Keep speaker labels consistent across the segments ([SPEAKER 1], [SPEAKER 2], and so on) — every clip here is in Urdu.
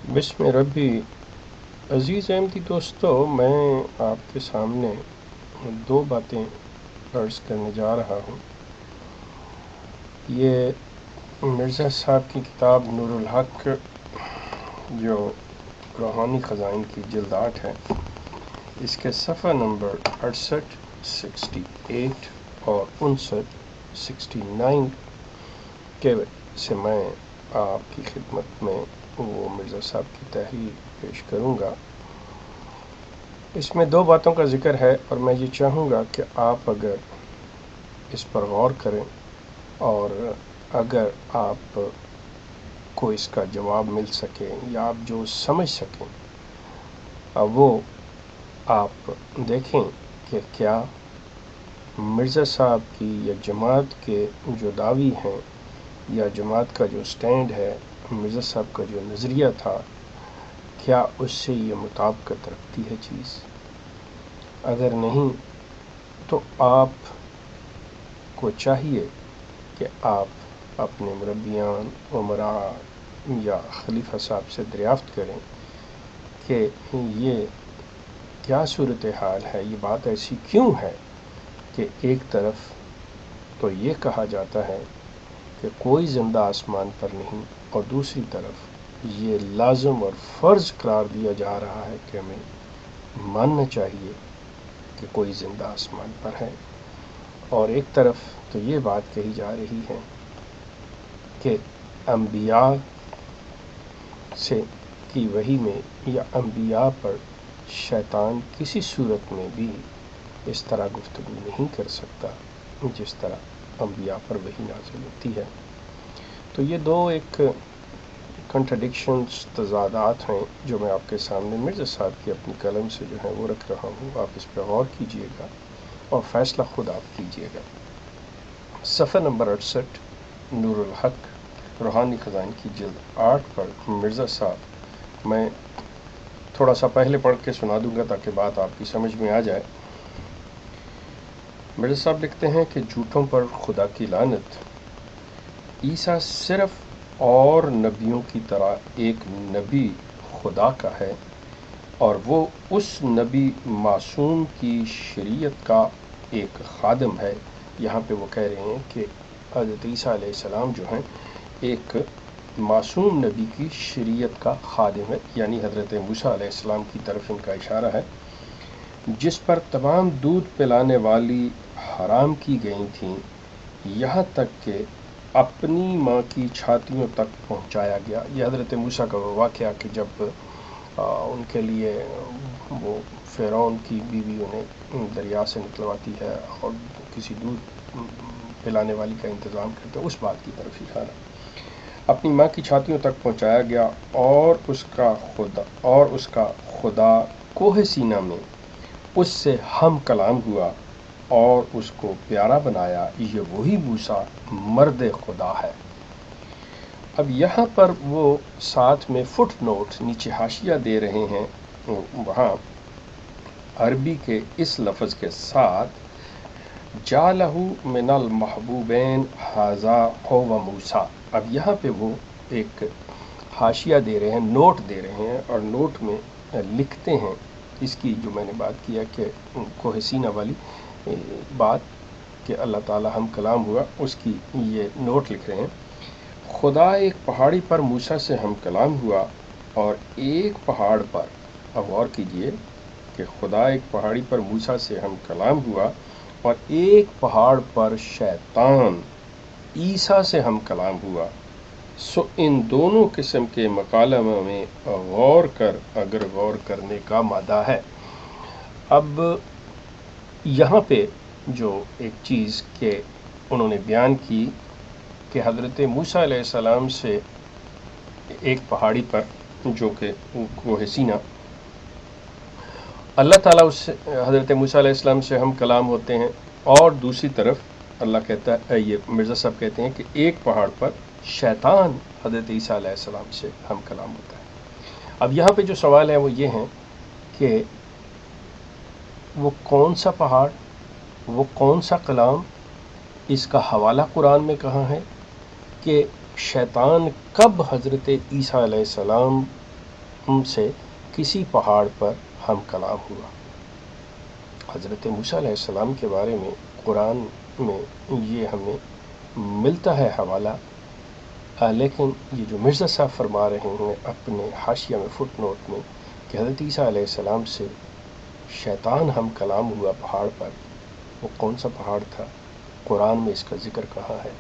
[SPEAKER 1] بسم ربی عزیز احمدی دوستو، میں آپ کے سامنے دو باتیں عرض کرنے جا رہا ہوں۔ یہ مرزا صاحب کی کتاب نور الحق جو روحانی خزائن کی جلد 8 ہے، اس کے صفحہ نمبر 68، 68 اور 59، 69 کے سے میں آپ کی خدمت میں وہ مرزا صاحب کی تحریر پیش کروں گا۔ اس میں دو باتوں کا ذکر ہے اور میں یہ چاہوں گا کہ آپ اگر اس پر غور کریں اور اگر آپ کو اس کا جواب مل سکے یا آپ جو سمجھ سکیں وہ آپ دیکھیں کہ کیا مرزا صاحب کی یا جماعت کے جو دعوی ہیں یا جماعت کا جو سٹینڈ ہے، مرزا صاحب کا جو نظریہ تھا، کیا اس سے یہ مطابقت رکھتی ہے چیز؟ اگر نہیں تو آپ کو چاہیے کہ آپ اپنے مربیان، امراء یا خلیفہ صاحب سے دریافت کریں کہ یہ کیا صورتحال ہے، یہ بات ایسی کیوں ہے کہ ایک طرف تو یہ کہا جاتا ہے کہ کوئی زندہ آسمان پر نہیں، اور دوسری طرف یہ لازم اور فرض قرار دیا جا رہا ہے کہ ہمیں ماننا چاہیے کہ کوئی زندہ آسمان پر ہے۔ اور ایک طرف تو یہ بات کہی جا رہی ہے کہ انبیاء سے کی وحی میں یا انبیاء پر شیطان کسی صورت میں بھی اس طرح گفتگو نہیں کر سکتا جس طرح انبیاء پر وحی نازل ہوتی ہے۔ تو یہ دو ایک کنٹرڈکشنز، تضادات ہیں جو میں آپ کے سامنے مرزا صاحب کی اپنی قلم سے جو ہے وہ رکھ رہا ہوں۔ آپ اس پہ غور کیجئے گا اور فیصلہ خود آپ کیجئے گا۔ صفحہ نمبر 68، نور الحق روحانی خزائن کی جلد 8 پر مرزا صاحب، میں تھوڑا سا پہلے پڑھ کے سنا دوں گا تاکہ بات آپ کی سمجھ میں آ جائے۔ مرزا صاحب لکھتے ہیں کہ جھوٹوں پر خدا کی لعنت۔ عیسیٰ صرف اور نبیوں کی طرح ایک نبی خدا کا ہے، اور وہ اس نبی معصوم کی شریعت کا ایک خادم ہے۔ یہاں پہ وہ کہہ رہے ہیں کہ حضرت عیسیٰ علیہ السلام جو ہیں ایک معصوم نبی کی شریعت کا خادم ہے، یعنی حضرت موسیٰ علیہ السلام کی طرف ان کا اشارہ ہے، جس پر تمام دودھ پلانے والی حرام کی گئی تھیں، یہاں تک کہ اپنی ماں کی چھاتیوں تک پہنچایا گیا۔ یہ حضرت موسیٰ کا وہ واقعہ کہ جب ان کے لیے وہ فرعون کی بیوی انہیں دریا سے نکلواتی ہے اور کسی دودھ پلانے والی کا انتظام کرتے ہیں، اس بات کی طرف اشارہ۔ اپنی ماں کی چھاتیوں تک پہنچایا گیا اور اس کا خدا کوہ سینا میں اس سے ہم کلام ہوا اور اس کو پیارا بنایا۔ یہ وہی موسیٰ مرد خدا ہے۔ اب یہاں پر وہ ساتھ میں فٹ نوٹ نیچے حاشیہ دے رہے ہیں، وہاں عربی کے اس لفظ کے ساتھ جعلہ من المحبوبین ھذا ھو موسیٰ۔ اب یہاں پہ وہ ایک حاشیہ دے رہے ہیں، نوٹ دے رہے ہیں، اور نوٹ میں لکھتے ہیں اس کی جو میں نے بات کیا کہ کوہ سینا والی بات کہ اللہ تعالی ہم کلام ہوا، اس کی یہ نوٹ لکھ رہے ہیں۔ خدا ایک پہاڑی پر موسیٰ سے ہم کلام ہوا، اور ایک پہاڑ پر، اب غور کیجئے کہ خدا ایک پہاڑی پر موسیٰ سے ہم کلام ہوا اور ایک پہاڑ پر شیطان عیسیٰ سے ہم کلام ہوا، سو ان دونوں قسم کے مکالمہ میں اگر غور کرنے کا مادہ ہے۔ اب یہاں پہ جو ایک چیز کہ انہوں نے بیان کی کہ حضرت موسیٰ علیہ السلام سے ایک پہاڑی پر جو کہ کوہ سینا، اللہ تعالیٰ اس سے حضرت موسیٰ علیہ السلام سے ہم کلام ہوتے ہیں، اور دوسری طرف اللہ کہتا ہے، یہ مرزا صاحب کہتے ہیں کہ ایک پہاڑ پر شیطان حضرت عیسیٰ علیہ السلام سے ہم کلام ہوتا ہے۔ اب یہاں پہ جو سوال ہے وہ یہ ہے کہ وہ کون سا پہاڑ، وہ کون سا کلام، اس کا حوالہ قرآن میں کہاں ہے کہ شیطان کب حضرت عیسیٰ علیہ السلام سے کسی پہاڑ پر ہم کلام ہوا۔ حضرت موسیٰ علیہ السلام کے بارے میں قرآن میں یہ ہمیں ملتا ہے حوالہ، لیکن یہ جو مرزا صاحب فرما رہے ہیں اپنے حاشیہ میں فٹ نوٹ میں کہ حضرت عیسیٰ علیہ السلام سے شیطان ہم کلام ہوا پہاڑ پر، وہ کون سا پہاڑ تھا؟ قرآن میں اس کا ذکر کہاں ہے؟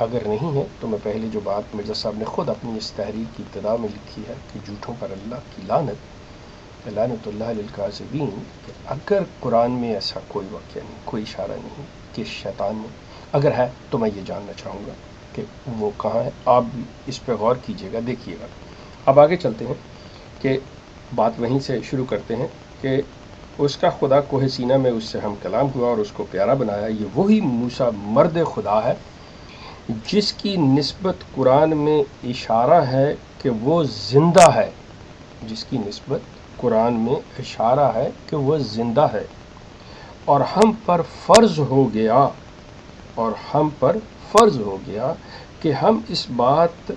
[SPEAKER 1] اگر نہیں ہے تو میں پہلے جو بات مرزا صاحب نے خود اپنی اس تحریر کی ابتدا میں لکھی ہے کہ جھوٹوں پر اللہ کی لعنت اللہ للکاذبین، کہ اگر قرآن میں ایسا کوئی واقعہ نہیں، کوئی اشارہ نہیں کہ شیطان نے، اگر ہے تو میں یہ جاننا چاہوں گا کہ وہ کہاں ہے۔ آپ بھی اس پہ غور کیجئے گا، دیکھیے گا۔ اب آگے چلتے ہیں کہ بات وہیں سے شروع کرتے ہیں کہ اس کا خدا کوہ سینہ میں اس سے ہم کلام ہوا اور اس کو پیارا بنایا۔ یہ وہی موسیٰ مرد خدا ہے جس کی نسبت قرآن میں اشارہ ہے کہ وہ زندہ ہے، جس کی نسبت قرآن میں اشارہ ہے کہ وہ زندہ ہے، اور ہم پر فرض ہو گیا کہ ہم اس بات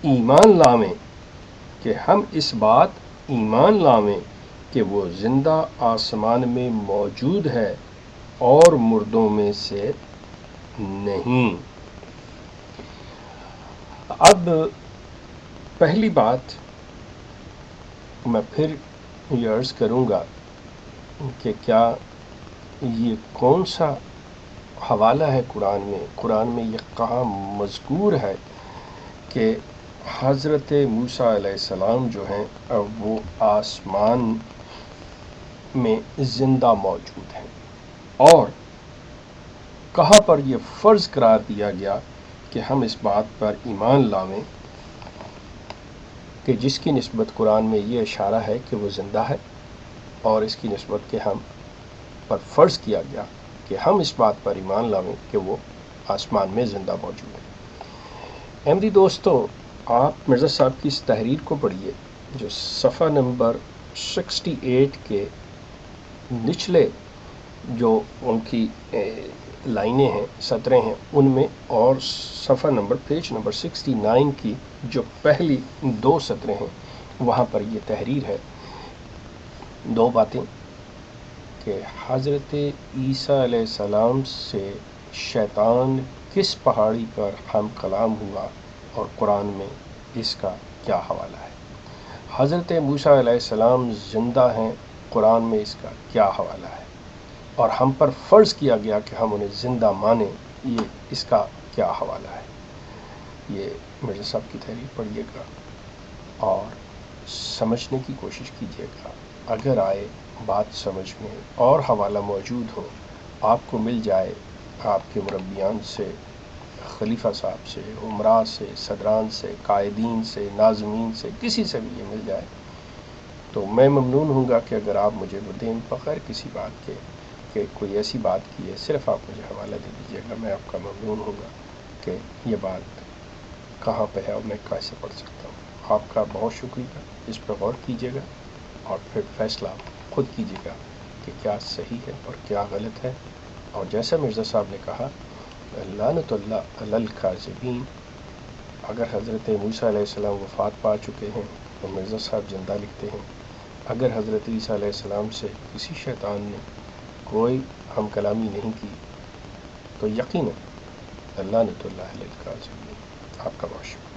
[SPEAKER 1] ایمان لاویں کہ وہ زندہ آسمان میں موجود ہے اور مردوں میں سے نہیں۔ اب پہلی بات میں پھر یہ عرض کروں گا کہ کیا یہ کون سا حوالہ ہے قرآن میں یہ کہاں مذکور ہے کہ حضرت موسیٰ علیہ السلام جو ہیں وہ آسمان میں زندہ موجود ہیں، اور کہاں پر یہ فرض قرار دیا گیا کہ ہم اس بات پر ایمان لاویں کہ جس کی نسبت قرآن میں یہ اشارہ ہے کہ وہ زندہ ہے، اور اس کی نسبت کے ہم پر فرض کیا گیا کہ ہم اس بات پر ایمان لاویں کہ وہ آسمان میں زندہ موجود ہے۔ احمدی دوستو، آپ مرزا صاحب کی اس تحریر کو پڑھیے جو صفحہ نمبر 68 کے نچلے جو ان کی لائنیں ہیں، سطریں ہیں، ان میں، اور صفحہ نمبر پیج نمبر 69 کی جو پہلی 2 سطریں ہیں وہاں پر یہ تحریر ہے۔ 2 باتیں کہ حضرت عیسیٰ علیہ السلام سے شیطان کس پہاڑی پر ہم کلام ہوا اور قرآن میں اس کا کیا حوالہ ہے۔ حضرت موسیٰ علیہ السلام زندہ ہیں، قرآن میں اس کا کیا حوالہ ہے، اور ہم پر فرض کیا گیا کہ ہم انہیں زندہ مانیں، یہ اس کا کیا حوالہ ہے۔ یہ مرزا صاحب کی تحریر پڑھیے گا اور سمجھنے کی کوشش کیجیے گا۔ اگر آئے بات سمجھ میں اور حوالہ موجود ہو، آپ کو مل جائے آپ کے مربیان سے، خلیفہ صاحب سے، عمراء سے، صدران سے، قائدین سے، ناظمین سے، کسی سے بھی یہ مل جائے تو میں ممنون ہوں گا کہ اگر آپ مجھے وہ دیں بغیر کسی بات کے کہ کوئی ایسی بات کی ہے، صرف آپ مجھے حوالہ دے دیجیے گا، میں آپ کا ممنون ہوں گا کہ یہ بات کہاں پہ ہے اور میں کیسے پڑھ سکتا ہوں۔ آپ کا بہت شکریہ، اس پر غور کیجیے گا اور پھر فیصلہ خود کیجیے گا کہ کیا صحیح ہے اور کیا غلط ہے۔ اور جیسا مرزا صاحب نے کہا، لعنت اللہ علی الکاذبین، اگر حضرت موسیٰ علیہ السلام وفات پا چکے ہیں تو مرزا صاحب زندہ لکھتے ہیں، اگر حضرت عیسیٰ علیہ السلام سے کسی شیطان نے کوئی ہم کلامی نہیں کی تو یقیناً لعنت اللہ علی الکاذبین۔ آپ کا بہت شکریہ۔